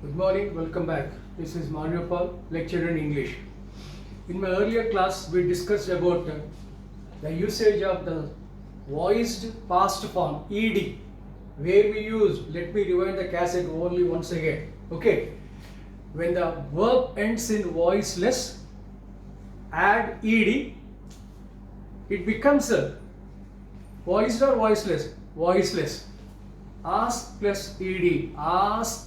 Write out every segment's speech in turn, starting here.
Good morning, welcome back. This is Mario Paul, lecturer in English. In my earlier class, we discussed about the usage of the voiced past form ed, where we use, let me rewind the cassette only once again. Okay, when the verb ends in voiceless, add ed, it becomes a voiced or voiceless? Voiceless. Ask plus ed, asked.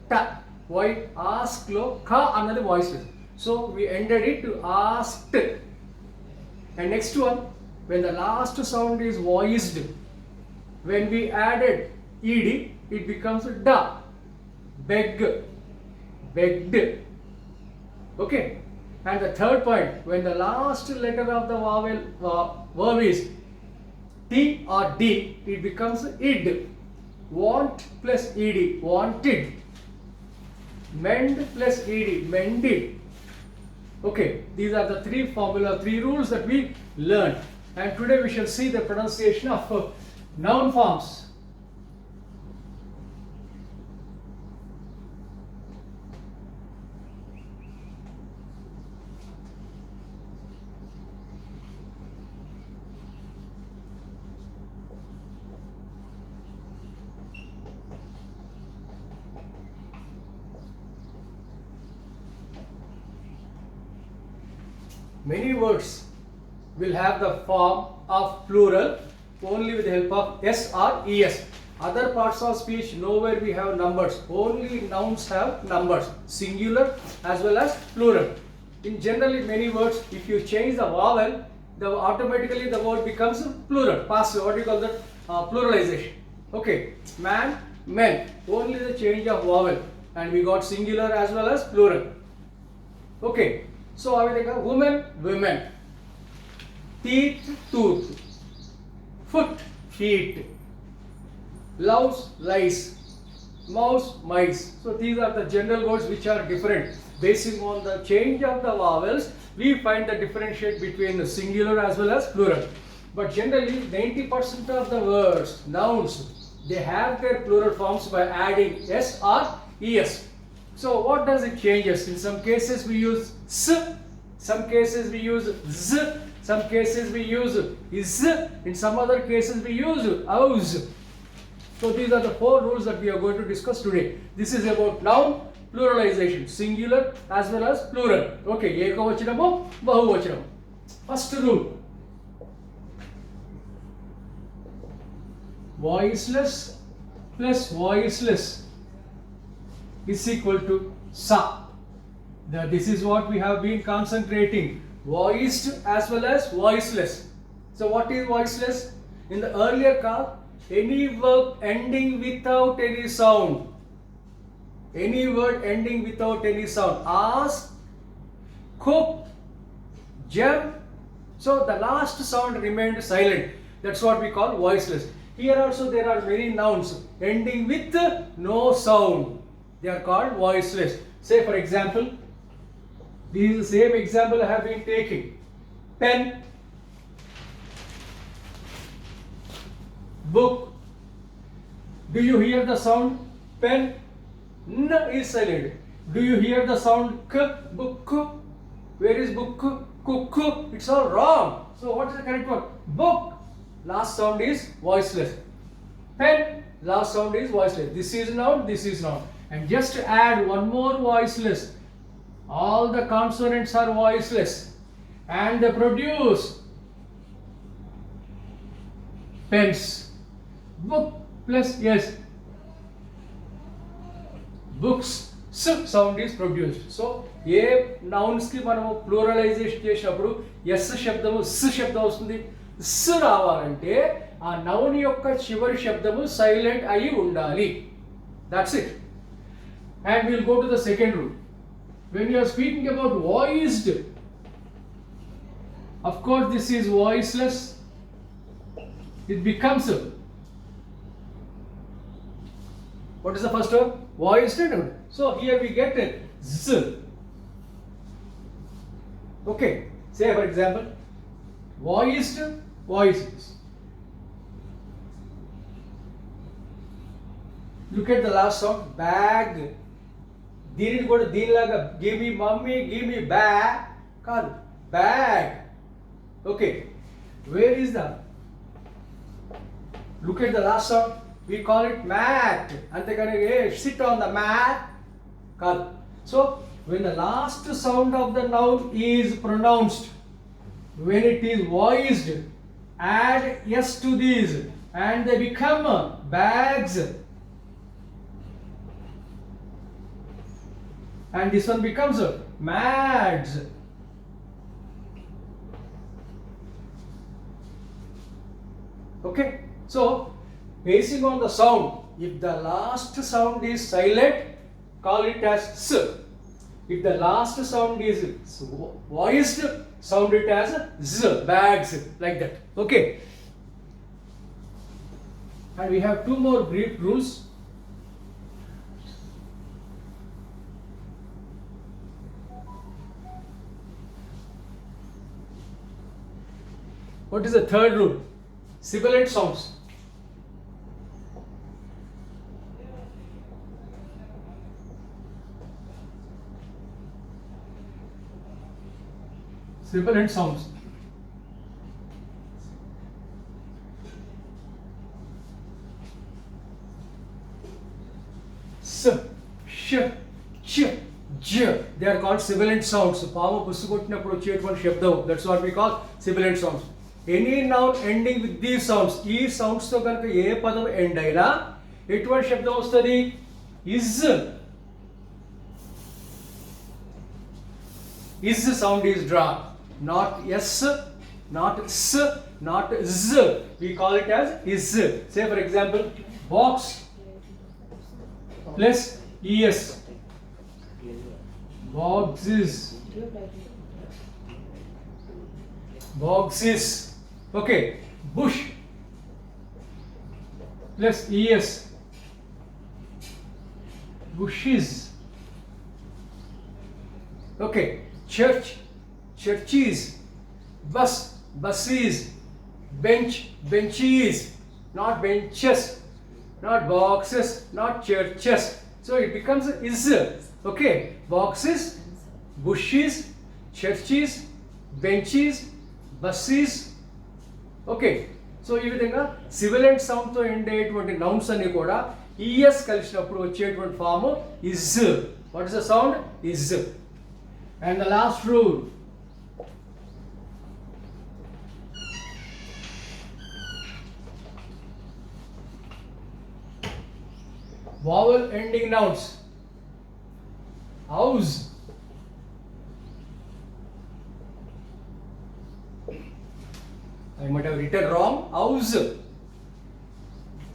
Ta. Why? Ask lo ka another voiceless. So we ended it to asked. And next one, when the last sound is voiced, when we added ed, it becomes da. Beg, begged. Okay. And the third point, when the last letter of the vowel verb is t or d, it becomes id. Want plus ed, wanted. Mend plus ed, mended. Okay, these are the three rules that we learned. And today we shall see the pronunciation of noun forms. Many words will have the form of plural only with the help of s or es. Other parts of speech, nowhere we have numbers. Only nouns have numbers, singular as well as plural. In generally many words, if you change the vowel, automatically the word becomes plural. Passive. What do you call that? Pluralization. Okay, man, men. Only the change of vowel, and we got singular as well as plural. Okay. So I will take woman, women, teeth, tooth, foot, feet, louse, lice, mouse, mice. So these are the general words which are different. Based on the change of the vowels, we find the differentiate between the singular as well as plural. But generally 90% of the words, nouns, they have their plural forms by adding s or es. So what does it changes? In some cases we use s, some cases we use z, some cases we use is, in some other cases we use aus. So these are the four rules that we are going to discuss today. This is about noun pluralization, singular as well as plural. Okay, ekavachanamu, bahuvachanamu. First rule. Voiceless plus voiceless is equal to sa. This is what we have been concentrating. Voiced as well as voiceless. So what is voiceless? In the earlier class, any verb ending without any sound. Any word ending without any sound. Ask, cook, jump. So the last sound remained silent. That's what we call voiceless. Here also there are many nouns ending with no sound. They are called voiceless. Say for example, this is the same example I have been taking. Pen, book. Do you hear the sound pen? N is silent. Do you hear the sound k? Book. Where is book? Cook. It's all wrong. So what is the correct one? Book. Last sound is voiceless. Pen. Last sound is voiceless. This is noun. This is noun. And just to add one more voiceless, all the consonants are voiceless and they produce pens. Book plus yes, books, s sound is produced. So A nouns కి మనము ప్లూరలైజేషన్ చేసినప్పుడు yes శబ్దము స్ శబ్దం వస్తుంది. స్ రావాలంటే ఆ నౌన్ యొక్క చివరి శబ్దము సైలెంట్ అయి ఉండాలి. That's it. And we'll go to the second rule. When you are speaking about voiced, of course this is voiceless. It becomes what is the first word? Voiced. So here we get it z. Okay. Say for example, voiced, voices. Look at the last sound, bag, దీనిని కూడా దీనిలాగా give me mummy give me bag కాదు, bag. Okay, where is the, look at the last sound, we call it mat. అంతేకాని sit on the mat కాదు. So when the last sound of the noun is pronounced, when it is voiced, add s to these and they become bags, and this one becomes mads. Okay, so basing on the sound, if the last sound is silent, call it as s. If the last sound is voiced, sound it as z, bags, like that. Okay, and we have two more brief rules. What is the third rule? Sibilant sounds. Sibilant sounds. S, sh, ch, j. They are called sibilant sounds. పాము పుసుకొట్టినప్పుడు వచ్చేటువంటి శబ్దం. That's what we call sibilant sounds. Any noun ending with these sounds, ఈ sounds తో కనుక ఏ పదం end అయినా ఎటువంటి శబ్దం వస్తుంది? Is sound is drawn, not s, not s, not z. We call it as is. Say for example, box plus es, boxes, boxes. Okay, bush plus es, bushes. Okay, church, churches, bus, buses, bench, benches, not benches, not boxes, not churches. So it becomes is. Okay, boxes, bushes, churches, benches, buses. Okay, so ఈ విధంగా సివిలెంట్ సౌండ్తో end అయ్యేటువంటి nouns అన్ని కూడా E S కలిసినప్పుడు వచ్చేటువంటి form is. What is the sound? Is. And the last rule, vowel ending nouns. House, I might have written wrong. House.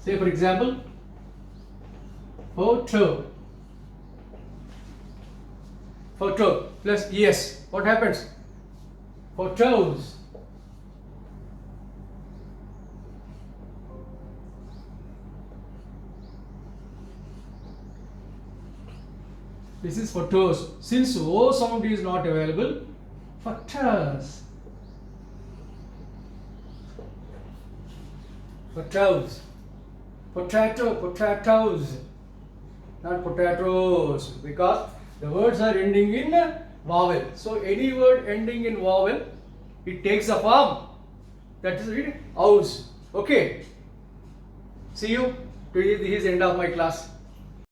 Say for example, photo. Photo plus es. What happens? Photos. This is photos. Since o sound is not available, photos. Potatoes, potato, potatoes, not potatoes, because the words are ending in vowel. So any word ending in vowel, it takes a form. That is it, house. Okay. See you. This is the end of my class.